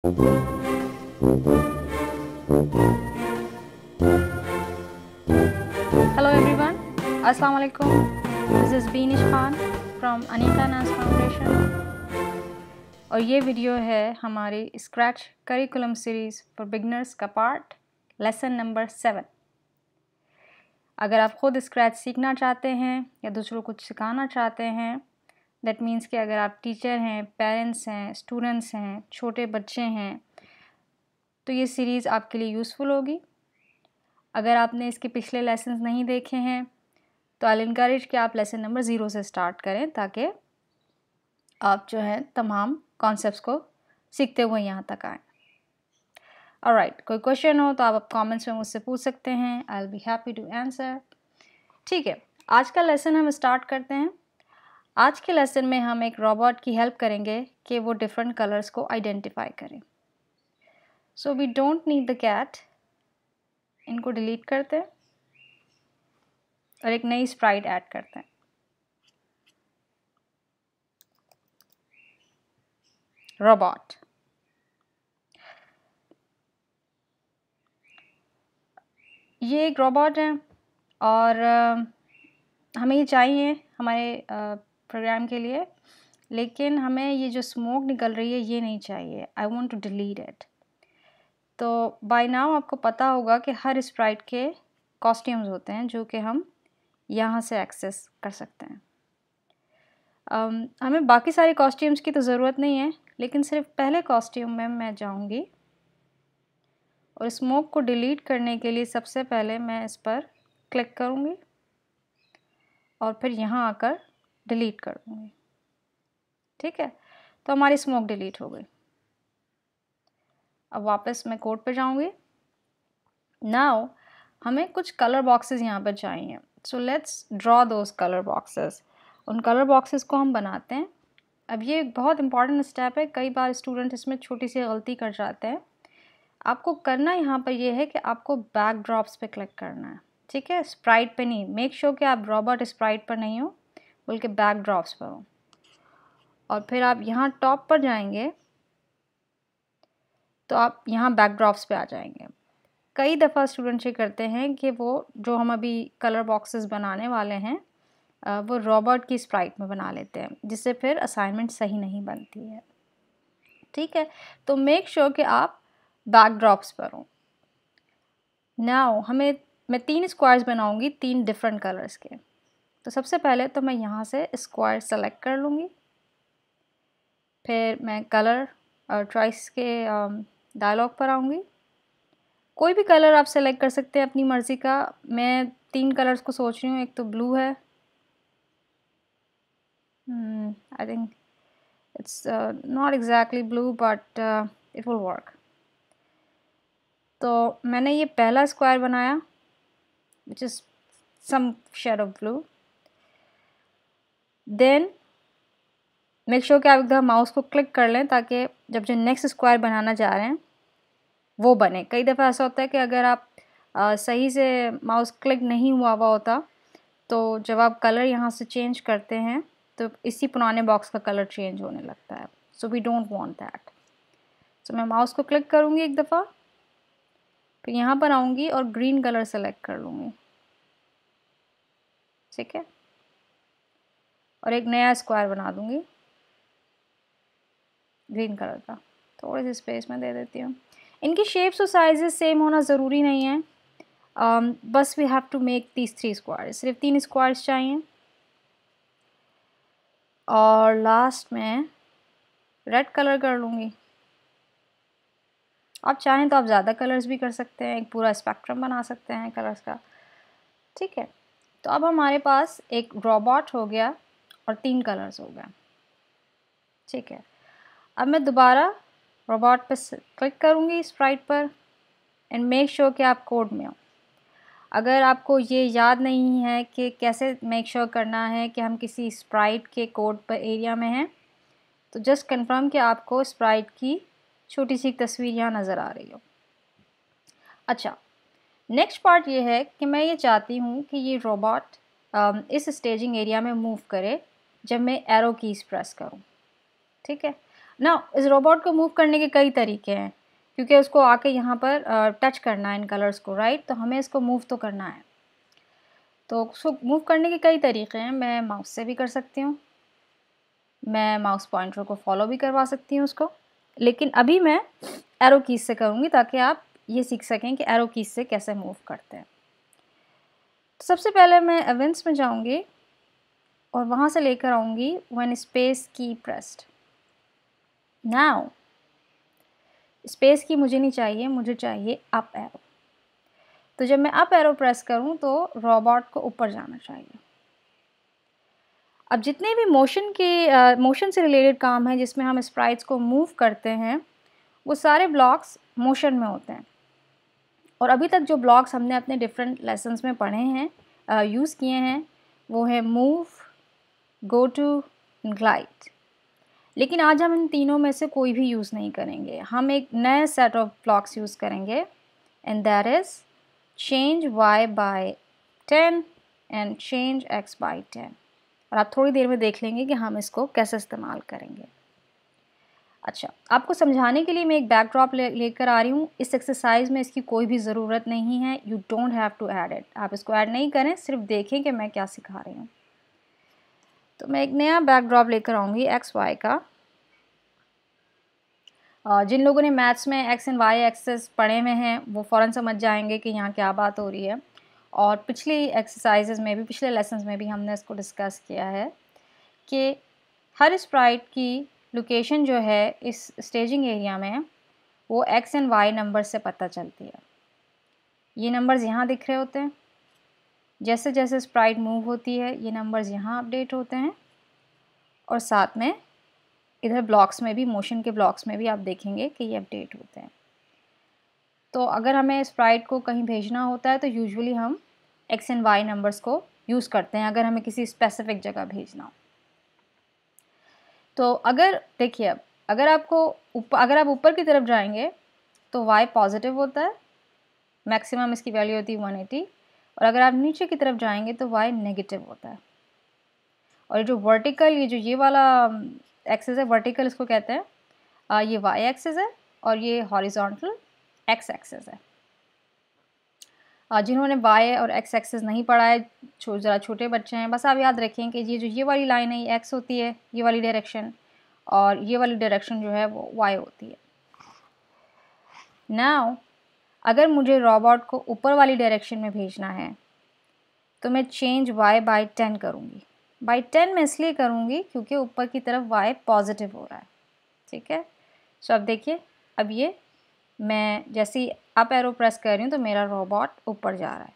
Hello everyone, Assalamu alaikum. This is Beenish Khan from Anita Nas Foundation और ये video है हमारी scratch curriculum series for beginners का part lesson number 7। अगर आप ख़ुद स्क्रैच सीखना चाहते हैं या दूसरों को सिखाना चाहते हैं, दैट मीन्स कि अगर आप टीचर हैं, पेरेंट्स हैं, स्टूडेंट्स हैं, छोटे बच्चे हैं, तो ये सीरीज़ आपके लिए यूज़फुल होगी। अगर आपने इसके पिछले लेसन्स नहीं देखे हैं तो आई इनकरेज कि आप लेसन नंबर 0 से स्टार्ट करें ताकि आप जो है तमाम कॉन्सेप्ट्स को सीखते हुए यहाँ तक आएँ। ऑलराइट, कोई क्वेश्चन हो तो आप कमेंट्स में मुझसे पूछ सकते हैं। I will be happy to answer. ठीक है, आज का लेसन हम स्टार्ट करते हैं। आज के लेसन में हम एक रोबोट की हेल्प करेंगे कि वो डिफरेंट कलर्स को आइडेंटिफाई करें। So we don't need the cat. इनको डिलीट करते हैं और एक नई स्प्राइट ऐड करते हैं। रोबोट, ये एक रोबोट है और हमें ये चाहिए हमारे प्रोग्राम के लिए, लेकिन हमें ये जो स्मोक निकल रही है ये नहीं चाहिए। I want to delete it. तो बाय नाउ आपको पता होगा कि हर स्प्राइट के कॉस्ट्यूम्स होते हैं जो कि हम यहाँ से एक्सेस कर सकते हैं। हमें बाकी सारे कॉस्ट्यूम्स की तो ज़रूरत नहीं है, लेकिन सिर्फ पहले कॉस्ट्यूम में मैं जाऊँगी और स्मोक को डिलीट करने के लिए सबसे पहले मैं इस पर क्लिक करूँगी और फिर यहाँ आकर डिलीट कर दूँगी। ठीक है, तो हमारी स्मोक डिलीट हो गई। अब वापस मैं कोड पे जाऊँगी। नाउ हमें कुछ कलर बॉक्सेस यहाँ पर चाहिए। So let's draw those colour boxes. उन कलर बॉक्सेस को हम बनाते हैं। अब ये एक बहुत इंपॉर्टेंट स्टेप है। कई बार स्टूडेंट इसमें छोटी सी गलती कर जाते हैं। आपको करना यहाँ पर ये है कि आपको बैकड्रॉप्स पे क्लिक करना है। ठीक है, स्प्राइट पे नहीं। मेक श्योर कि आप रोबोट स्प्राइट पर नहीं हो, बल्कि बैकड्रॉप्स पर हो। और फिर आप यहाँ टॉप पर जाएंगे तो आप यहाँ बैकड्रॉप्स पे आ जाएंगे। कई दफ़ा स्टूडेंट्स ये करते हैं कि वो जो हम अभी कलर बॉक्सेस बनाने वाले हैं वो रोबोट की स्प्राइट में बना लेते हैं, जिससे फिर असाइनमेंट सही नहीं बनती है। ठीक है, तो मेक श्योर कि आप बैकड्रॉप्स पर हो। नाउ मैं 3 स्क्वायर्स बनाऊंगी 3 डिफरेंट कलर्स के। तो सबसे पहले तो मैं यहाँ से स्क्वायर सेलेक्ट कर लूँगी। फिर मैं कलर चॉइस के डायलॉग पर आऊँगी। कोई भी कलर आप सेलेक्ट कर सकते हैं अपनी मर्ज़ी का। मैं 3 कलर्स को सोच रही हूँ। एक तो ब्लू है, I think it's not exactly blue but it will work. तो मैंने ये पहला स्क्वायर बनाया which is some shade of blue. Then make sure कि आप एकदम माउस को क्लिक कर लें ताकि जब जो नेक्स्ट स्क्वायर बनाना जा रहे हैं वो बने। कई दफ़ा ऐसा होता है कि अगर आप सही से माउस क्लिक नहीं हुआ होता तो जब आप कलर यहाँ से चेंज करते हैं तो इसी पुराने बॉक्स का कलर चेंज होने लगता है। So we don't want that. So मैं माउस को क्लिक करूँगी एक दफ़ा, फिर यहाँ पर आऊँगी और ग्रीन कलर सेलेक्ट कर लूँगी। ठीक है, और एक नया स्क्वायर बना दूँगी ग्रीन कलर का। थोड़ी सी स्पेस में दे देती हूँ। इनकी शेप्स और साइजेस सेम होना ज़रूरी नहीं है। बस we have to make these 3 squares. सिर्फ 3 स्क्वायर्स चाहिए। और लास्ट में रेड कलर कर लूँगी। आप चाहें तो आप ज़्यादा कलर्स भी कर सकते हैं, एक पूरा स्पेक्ट्रम बना सकते हैं कलर्स का। ठीक है, तो अब हमारे पास एक रोबोट हो गया और 3 कलर्स हो गया। ठीक है, अब मैं दोबारा रोबोट पे क्लिक करूँगी स्प्राइट पर एंड मेक श्योर कि आप कोड में हो। अगर आपको ये याद नहीं है कि कैसे मेक श्योर करना है कि हम किसी स्प्राइट के कोड पर एरिया में हैं, तो जस्ट कंफर्म कि आपको स्प्राइट की छोटी सी तस्वीर यहाँ नज़र आ रही हो। अच्छा, नेक्स्ट पार्ट ये है कि मैं ये चाहती हूँ कि ये रोबोट इस स्टेजिंग एरिया में मूव करे जब मैं एरो कीज़ प्रेस करूँ। ठीक है, ना इस रोबोट को मूव करने के कई तरीके हैं, क्योंकि उसको आके यहाँ पर टच करना है इन कलर्स को, राइट। तो हमें इसको मूव तो करना है, तो उसको मूव करने के कई तरीके हैं। मैं माउस से भी कर सकती हूँ, मैं माउस पॉइंटर को फॉलो भी करवा सकती हूँ उसको, लेकिन अभी मैं एरो कीज से करूँगी ताकि आप ये सीख सकें कि एरो कीज से कैसे मूव करते हैं। तो सबसे पहले मैं इवेंट्स में जाऊँगी और वहाँ से लेकर आऊँगी व्हेन स्पेस की प्रेस्ड। नाउ स्पेस की मुझे नहीं चाहिए, मुझे चाहिए अप एरो। तो जब मैं अप एरो प्रेस करूं तो रोबोट को ऊपर जाना चाहिए। अब जितने भी मोशन से रिलेटेड काम है जिसमें हम स्प्राइट्स को मूव करते हैं, वो सारे ब्लॉक्स मोशन में होते हैं। और अभी तक जो ब्लॉक्स हमने अपने डिफरेंट लेसन्स में पढ़े हैं, यूज़ किए हैं, वो है मूव, गो टू, ग्लाइड। लेकिन आज हम इन तीनों में से कोई भी यूज़ नहीं करेंगे। हम एक नए सेट ऑफ ब्लॉक्स यूज़ करेंगे, and that is change y by 10 and change x by 10। और आप थोड़ी देर में देख लेंगे कि हम इसको कैसे इस्तेमाल करेंगे। अच्छा, आपको समझाने के लिए मैं एक बैकड्रॉप लेकर आ रही हूँ। इस एक्सरसाइज में इसकी कोई भी ज़रूरत नहीं है, you don't have to add it. आप इसको ऐड नहीं करें, सिर्फ देखें कि मैं क्या सिखा रही हूँ। तो मैं एक नया बैकड्रॉप लेकर आऊँगी एक्स वाई का। जिन लोगों ने मैथ्स में एक्स एंड वाई एक्सेस पढ़े हुए हैं वो फ़ौरन समझ जाएंगे कि यहाँ क्या बात हो रही है। और पिछली एक्सरसाइजेज में भी, पिछले लेसन्स में भी हमने इसको डिस्कस किया है कि हर स्प्राइट की लोकेशन जो है इस स्टेजिंग एरिया में वो एक्स एंड वाई नंबर से पता चलती है। ये नंबर्स यहाँ दिख रहे होते हैं। जैसे जैसे स्प्राइट मूव होती है ये नंबर्स यहाँ अपडेट होते हैं, और साथ में इधर ब्लॉक्स में भी, मोशन के ब्लॉक्स में भी आप देखेंगे कि ये अपडेट होते हैं। तो अगर हमें स्प्राइट को कहीं भेजना होता है तो यूजुअली हम एक्स एंड वाई नंबर्स को यूज़ करते हैं अगर हमें किसी स्पेसिफिक जगह भेजना हो। तो अगर देखिए, अब अगर आप ऊपर की तरफ जाएंगे तो y पॉजिटिव होता है, मैक्सिमम इसकी वैल्यू होती है 180। और अगर आप नीचे की तरफ जाएंगे तो y नेगेटिव होता है। और ये जो वर्टिकल, ये वाला एक्सिस है, वर्टिकल इसको कहते हैं, ये y एक्सिस है और ये हॉरिजॉन्टल x एक्सिस है। जिन्होंने y और x एक्सिस नहीं पढ़ा है, ज़रा छोटे बच्चे हैं, बस आप याद रखें कि ये वाली लाइन है ये x होती है, ये वाली डायरेक्शन, और ये वाली डायरेक्शन जो है वो y होती है। नाउ अगर मुझे रोबोट को ऊपर वाली डायरेक्शन में भेजना है तो मैं चेंज y बाय 10 करूँगी। बाय 10 मैं इसलिए करूँगी क्योंकि ऊपर की तरफ y पॉजिटिव हो रहा है, ठीक है। सो अब देखिए, अब ये मैं जैसे ही अप एरो प्रेस कर रही हूँ तो मेरा रोबोट ऊपर जा रहा है।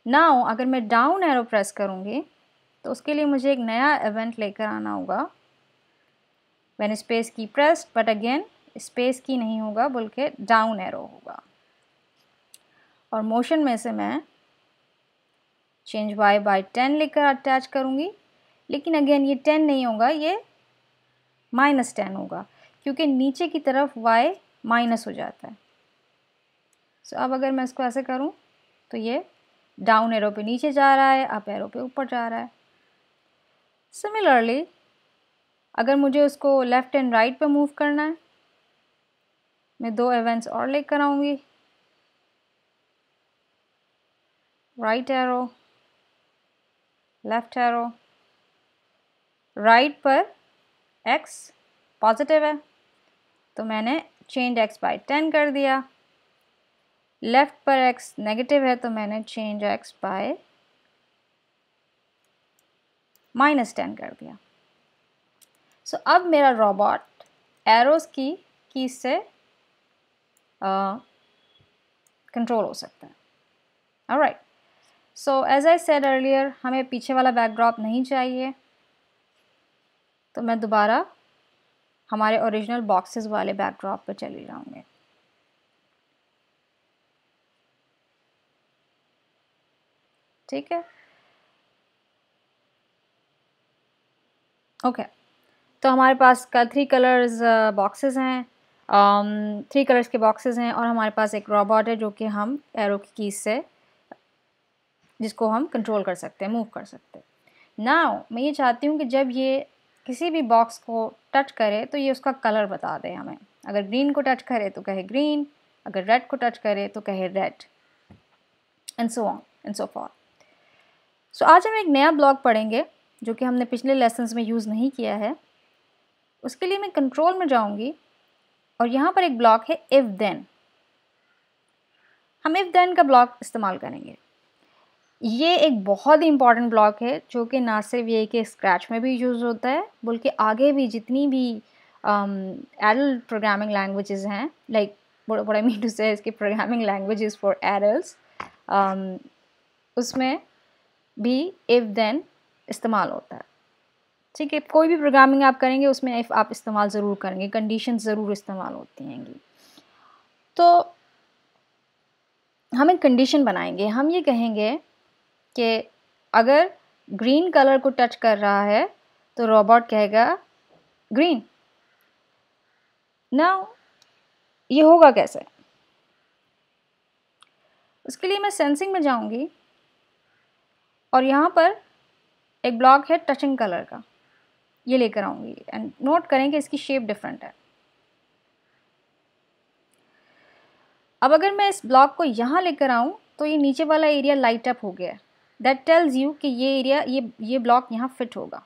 नाउ अगर मैं डाउन एरो प्रेस करूँगी तो उसके लिए मुझे एक नया इवेंट लेकर आना होगा, व्हेन स्पेस की प्रेस्ड, बट अगेन स्पेस की नहीं होगा बल्कि डाउन एरो होगा। और मोशन में से मैं चेंज y बाय 10 लेकर अटैच करूँगी, लेकिन अगेन ये 10 नहीं होगा, ये -10 होगा क्योंकि नीचे की तरफ y माइनस हो जाता है। सो अब अगर मैं इसको ऐसे करूं तो ये डाउन एरो पे नीचे जा रहा है, अप एरो पे ऊपर जा रहा है। सिमिलरली अगर मुझे उसको लेफ़्ट एंड राइट पे मूव करना है, मैं दो इवेंट्स और लेकर आऊँगी, right arrow, left arrow. Right पर x पॉजिटिव है तो मैंने चेंज x बाय 10 कर दिया। लेफ़्ट पर x नेगेटिव है तो मैंने चेंज x बाय -10 कर दिया। सो अब मेरा रोबोट एरोस की से कंट्रोल हो सकता है। Alright, so as I said earlier, हमें पीछे वाला बैकड्रॉप नहीं चाहिए, तो मैं दोबारा हमारे ओरिजिनल बॉक्सेस वाले बैकड्रॉप पे चली जाऊँगी। ठीक है, ओके। तो हमारे पास 3 कलर्स बॉक्सेस हैं, 3 कलर्स के बॉक्सेस हैं, और हमारे पास एक रोबोट है जो कि हम एरो की कीज से, जिसको हम कंट्रोल कर सकते हैं, मूव कर सकते हैं। नाउ मैं ये चाहती हूँ कि जब ये किसी भी बॉक्स को टच करे तो ये उसका कलर बता दे हमें। अगर ग्रीन को टच करे तो कहे ग्रीन, अगर रेड को टच करे तो कहे red, and so on and so for. So आज हम एक नया ब्लॉक पढ़ेंगे जो कि हमने पिछले लेसन्स में यूज़ नहीं किया है। उसके लिए मैं कंट्रोल में जाऊंगी और यहाँ पर एक ब्लॉक है इफ़ देन। हम इफ़ देन का ब्लॉक इस्तेमाल करेंगे। ये एक बहुत ही इंपॉर्टेंट ब्लॉक है जो कि ना सिर्फ ये कि स्क्रैच में भी यूज़ होता है बल्कि आगे भी जितनी भी एडल्ट प्रोग्रामिंग लैंग्वेजेस हैं, like what I mean to say इसके प्रोग्रामिंग लैंग्वेजेस फॉर एडल्ट्स, उसमें भी इफ़ देन इस्तेमाल होता है। ठीक है, कोई भी प्रोग्रामिंग आप करेंगे उसमें इफ़ आप इस्तेमाल ज़रूर करेंगे, कंडीशन ज़रूर इस्तेमाल होती हैंगी। तो हम एक कंडीशन बनाएंगे। हम ये कहेंगे कि अगर ग्रीन कलर को टच कर रहा है तो रोबोट कहेगा ग्रीन। नाउ ये होगा कैसे? उसके लिए मैं सेंसिंग में जाऊंगी और यहाँ पर एक ब्लॉक है टचिंग कलर का, ये लेकर आऊंगी एंड नोट करें कि इसकी शेप डिफरेंट है। अब अगर मैं इस ब्लॉक को यहाँ लेकर आऊँ तो ये नीचे वाला एरिया लाइट अप हो गया है। दैट टेल्स यू कि ये एरिया ये ब्लॉक यहाँ फिट होगा।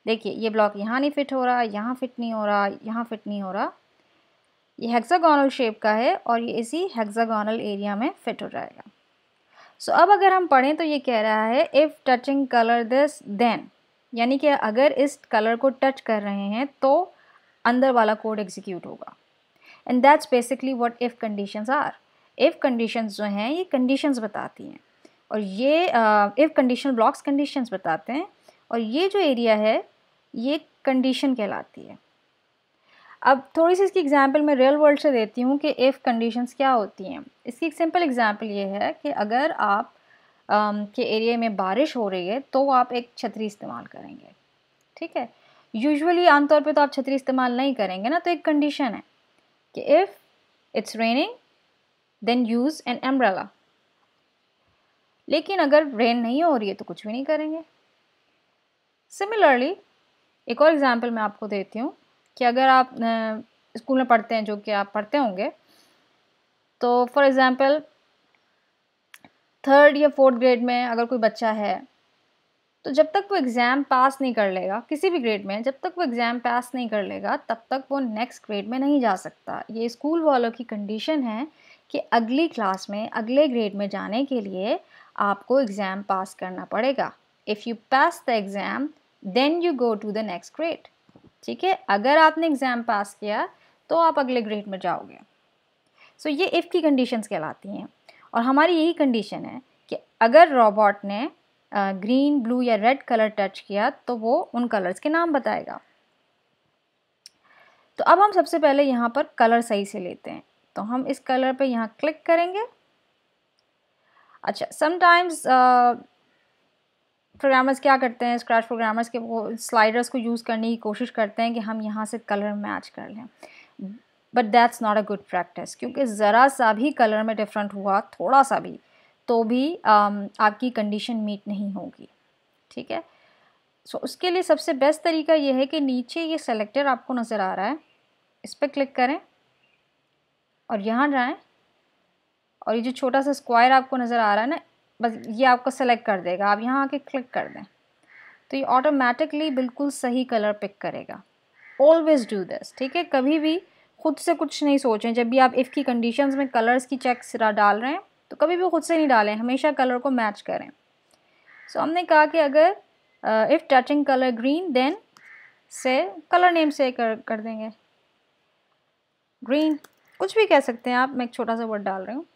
देखिए ये ब्लॉक यहाँ नहीं फिट हो रहा, यहाँ फिट नहीं हो रहा, यहाँ फिट नहीं हो रहा। ये हेक्सागोनल शेप का है और ये इसी हेक्सागोनल एरिया में फिट हो जाएगा। सो अब अगर हम पढ़ें तो ये कह रहा है if touching colour this then, यानी कि अगर इस कलर को टच कर रहे हैं तो अंदर वाला कोड एग्जीक्यूट होगा। And that's basically what if conditions are. If conditions जो हैं ये कंडीशंस बताती हैं और ये इफ़ कंडीशनल ब्लॉक्स कंडीशंस बताते हैं और ये जो एरिया है ये कंडीशन कहलाती है। अब थोड़ी सी इसकी एग्जांपल मैं रियल वर्ल्ड से देती हूँ कि इफ़ कंडीशंस क्या होती हैं। इसकी एक सिंपल एग्जांपल ये है कि अगर आप के एरिया में बारिश हो रही है तो आप एक छतरी इस्तेमाल करेंगे। ठीक है, यूजुअली आमतौर पे तो आप छतरी इस्तेमाल नहीं करेंगे ना, तो एक कंडीशन है कि if it's raining then use an umbrella. लेकिन अगर रेन नहीं हो रही है तो कुछ भी नहीं करेंगे। सिमिलरली एक और एग्जांपल मैं आपको देती हूँ कि अगर आप स्कूल में पढ़ते हैं, जो कि आप पढ़ते होंगे, तो फॉर एग्ज़ाम्पल 3rd या 4th ग्रेड में अगर कोई बच्चा है तो जब तक वो एग्ज़ाम पास नहीं कर लेगा किसी भी ग्रेड में, जब तक वो एग्ज़ाम पास नहीं कर लेगा तब तक वो नेक्स्ट ग्रेड में नहीं जा सकता। ये स्कूल वालों की कंडीशन है कि अगली क्लास में अगले ग्रेड में जाने के लिए आपको एग्ज़ाम पास करना पड़ेगा। If you pass the exam then you go to the next grade. ठीक है, अगर आपने एग्ज़ाम पास किया तो आप अगले ग्रेड में जाओगे। सो ये इफ़ की कंडीशंस कहलाती हैं और हमारी यही कंडीशन है कि अगर रोबोट ने ग्रीन, ब्लू या रेड कलर टच किया तो वो उन कलर्स के नाम बताएगा। तो अब हम सबसे पहले यहाँ पर कलर सही से लेते हैं, तो हम इस कलर पे यहाँ क्लिक करेंगे। अच्छा, समटाइम्स प्रोग्रामर्स क्या करते हैं, स्क्रैच प्रोग्रामर्स के वो स्लाइडर्स को यूज़ करने की कोशिश करते हैं कि हम यहाँ से कलर मैच कर लें, but that's not a good practice, क्योंकि ज़रा सा भी कलर में डिफरेंट हुआ, थोड़ा सा भी, तो भी आपकी कंडीशन मीट नहीं होगी। ठीक है, सो उसके लिए सबसे बेस्ट तरीका ये है कि नीचे ये सेलेक्टर आपको नज़र आ रहा है, इस पर क्लिक करें और यहाँ जाएं और ये जो छोटा सा स्क्वायर आपको नज़र आ रहा है ना, बस ये आपको सेलेक्ट कर देगा। आप यहाँ आके क्लिक कर दें तो ये ऑटोमेटिकली बिल्कुल सही कलर पिक करेगा। Always do this. ठीक है, कभी भी खुद से कुछ नहीं सोचें। जब भी आप इफ़ की कंडीशंस में कलर्स की चेक्स डाल रहे हैं तो कभी भी खुद से नहीं डालें, हमेशा कलर को मैच करें। सो हमने कहा कि अगर if touching colour green then say colour name say कर देंगे ग्रीन, कुछ भी कह सकते हैं आप, मैं एक छोटा सा वर्ड डाल रही हूँ।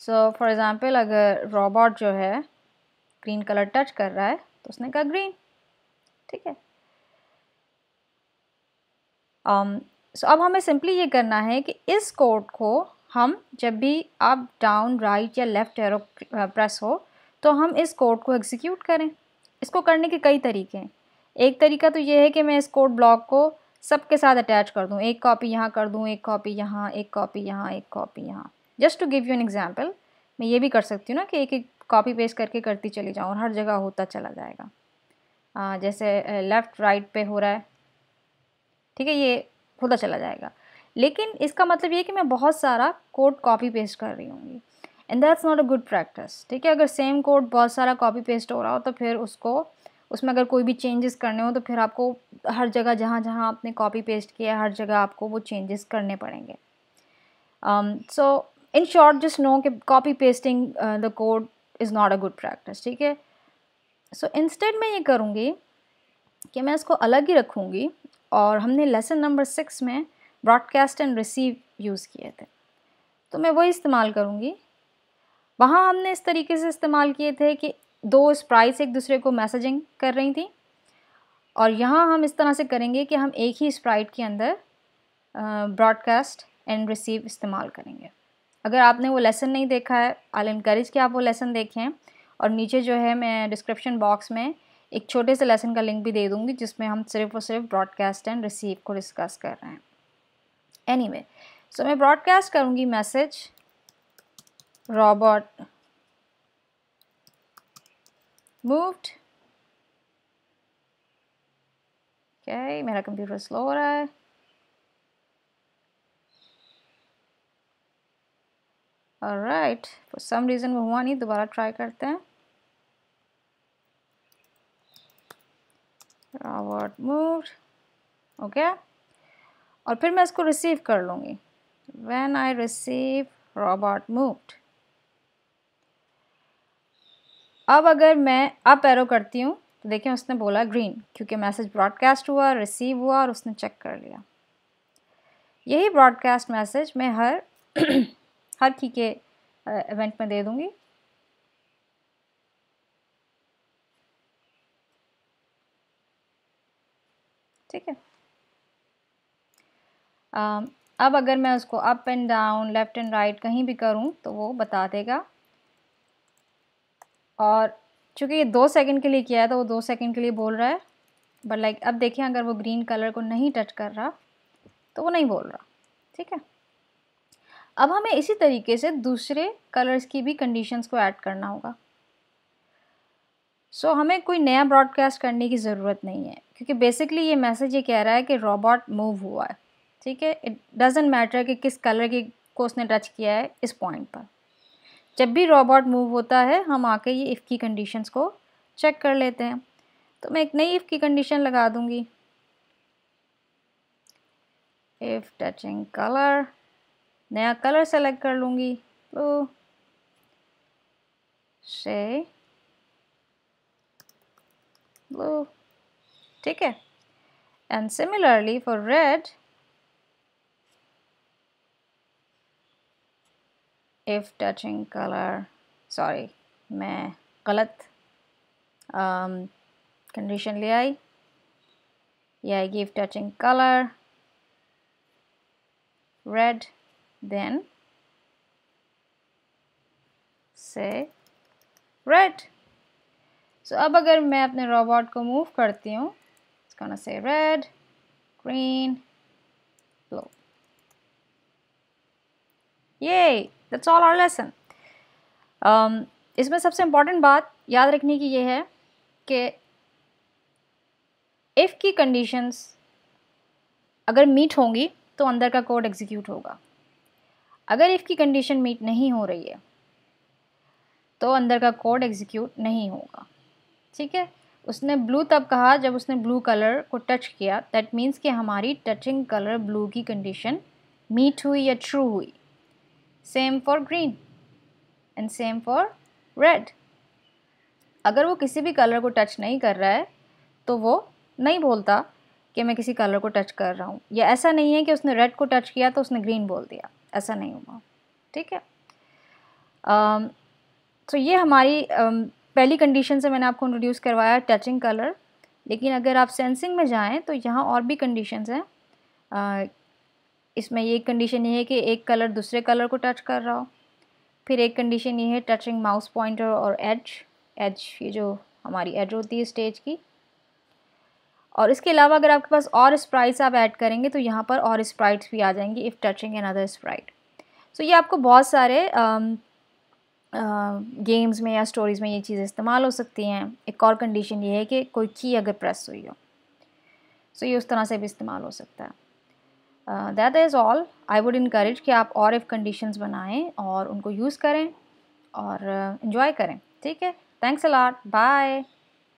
सो फॉर एग्ज़ाम्पल अगर रोबोट जो है ग्रीन कलर टच कर रहा है तो उसने कहा ग्रीन। ठीक है, सो अब हमें सिंपली ये करना है कि इस कोड को हम जब भी अप, डाउन, राइट या लेफ़्ट एरो प्रेस हो तो हम इस कोड को एग्जीक्यूट करें। इसको करने के कई तरीके हैं। एक तरीका तो ये है कि मैं इस कोड ब्लॉक को सबके साथ अटैच कर दूँ, एक कॉपी यहाँ कर दूँ, एक कॉपी यहाँ, एक कॉपी यहाँ, एक कॉपी यहाँ। Just to give you an example, मैं ये भी कर सकती हूँ ना कि एक एक कॉपी पेस्ट करके करती चली जाऊँ और हर जगह होता चला जाएगा। जैसे लेफ़्ट राइट पे हो रहा है, ठीक है, ये होता चला जाएगा। लेकिन इसका मतलब ये कि मैं बहुत सारा कोड कॉपी पेस्ट कर रही हूँगी, and that's not a good practice, ठीक है। अगर सेम कोड बहुत सारा कॉपी पेस्ट हो रहा हो तो फिर उसमें अगर कोई भी चेंजेस करने हो तो फिर आपको हर जगह जहाँ जहाँ आपने कॉपी पेस्ट किया हर जगह आपको वो चेंजेस करने पड़ेंगे। सो इन शॉर्ट जस्ट नो कि copy pasting the code is not a good practice, ठीक है। सो इंस्टेड मैं ये करूँगी कि मैं इसको अलग ही रखूँगी, और हमने लेसन नंबर 6 में ब्रॉडकास्ट एंड रिसीव यूज़ किए थे, तो मैं वही इस्तेमाल करूँगी। वहाँ हमने इस तरीके से इस्तेमाल किए थे कि 2 स्प्राइट्स एक दूसरे को मैसेजिंग कर रही थी, और यहाँ हम इस तरह से करेंगे कि हम एक ही स्प्राइट के अंदर ब्रॉडकास्ट एंड रिसीव इस्तेमाल करेंगे। अगर आपने वो लेसन नहीं देखा है, आई विल एनकरेज कि आप वो लेसन देखें, और नीचे जो है मैं डिस्क्रिप्शन बॉक्स में एक छोटे से लेसन का लिंक भी दे दूँगी जिसमें हम सिर्फ और सिर्फ ब्रॉडकास्ट एंड रिसीव को डिस्कस कर रहे हैं। एनीवे, सो मैं ब्रॉडकास्ट करूँगी मैसेज रॉबॉट मूव्ड। ओके, मेरा कंप्यूटर स्लो हो रहा है। ऑलराइट, फॉर सम रीज़न वो हुआ नहीं, दोबारा ट्राई करते हैं। रॉबॉट मूव्ड, ओके, और फिर मैं इसको रिसीव कर लूँगी। When I receive robot moved. अब अगर मैं अप एरो करती हूँ तो देखें उसने बोला ग्रीन, क्योंकि मैसेज ब्रॉडकास्ट हुआ, रिसीव हुआ और उसने चेक कर लिया। यही ब्रॉडकास्ट मैसेज मैं हर की के इवेंट में दे दूँगी। ठीक है। अब अगर मैं उसको up and down, left and right कहीं भी करूँ तो वो बता देगा, और चूँकि ये 2 सेकंड के लिए किया है तो वो 2 सेकंड के लिए बोल रहा है, बट लाइक अब देखिए अगर वो ग्रीन कलर को नहीं टच कर रहा तो वो नहीं बोल रहा। ठीक है। अब हमें इसी तरीके से दूसरे कलर्स की भी कंडीशंस को ऐड करना होगा। सो हमें कोई नया ब्रॉडकास्ट करने की ज़रूरत नहीं है, क्योंकि बेसिकली ये मैसेज ये कह रहा है कि रोबोट मूव हुआ है। ठीक है, इट डजेंट मैटर कि किस कलर की को उसने टच किया है इस पॉइंट पर। जब भी रोबोट मूव होता है हम आके ये इफ़ की कंडीशंस को चेक कर लेते हैं। तो मैं एक नई इफ़ की कंडीशन लगा दूंगी, इफ़ टचिंग कलर, नया कलर सेलेक्ट कर लूँगी, ब्लू, से ब्लू। ठीक है, and similarly for red, if touching colour, sorry मैं गलत कंडीशन ले आई, ये आएगी if touching colour red, then say red. So अब अगर मैं अपने रोबोट को मूव करती हूँ, it's gonna say red, green, blue. Yay, that's all our lesson. इसमें सबसे इम्पॉर्टेंट बात याद रखने की ये है कि इफ़ की कंडीशंस अगर मीट होंगी तो अंदर का कोड एग्जीक्यूट होगा। अगर इफ़ की कंडीशन मीट नहीं हो रही है तो अंदर का कोड एग्जीक्यूट नहीं होगा। ठीक है, उसने ब्लू तब कहा जब उसने ब्लू कलर को टच किया, दैट मीन्स कि हमारी टचिंग कलर ब्लू की कंडीशन मीट हुई या ट्रू हुई। Same for green and same for red. अगर वो किसी भी कलर को टच नहीं कर रहा है तो वो नहीं बोलता कि मैं किसी कलर को टच कर रहा हूँ, या ऐसा नहीं है कि उसने रेड को टच किया तो उसने ग्रीन बोल दिया, ऐसा नहीं होगा। ठीक है, तो ये हमारी पहली कंडीशन से मैंने आपको इंट्रोड्यूस करवाया टचिंग कलर। लेकिन अगर आप सेंसिंग में जाएं तो यहाँ और भी कंडीशंस हैं। इसमें ये कंडीशन ये है कि एक कलर दूसरे कलर को टच कर रहा हो। फिर एक कंडीशन ये है टचिंग माउस पॉइंटर और एज, ये जो हमारी एज होती है स्टेज की। और इसके अलावा अगर आपके पास और स्प्राइट्स आप ऐड करेंगे तो यहाँ पर और स्प्राइट्स भी आ जाएंगी, if touching another sprite. So ये आपको बहुत सारे गेम्स में या स्टोरीज़ में ये चीज़ें इस्तेमाल हो सकती हैं। एक और कंडीशन ये है कि कोई की अगर प्रेस हुई हो, सो ये उस तरह से भी इस्तेमाल हो सकता है। That is all. I would encourage कि आप और इफ़ कंडीशंस बनाएं और उनको यूज़ करें और इन्जॉय करें। ठीक है, थैंक्स अ लॉट, बाय।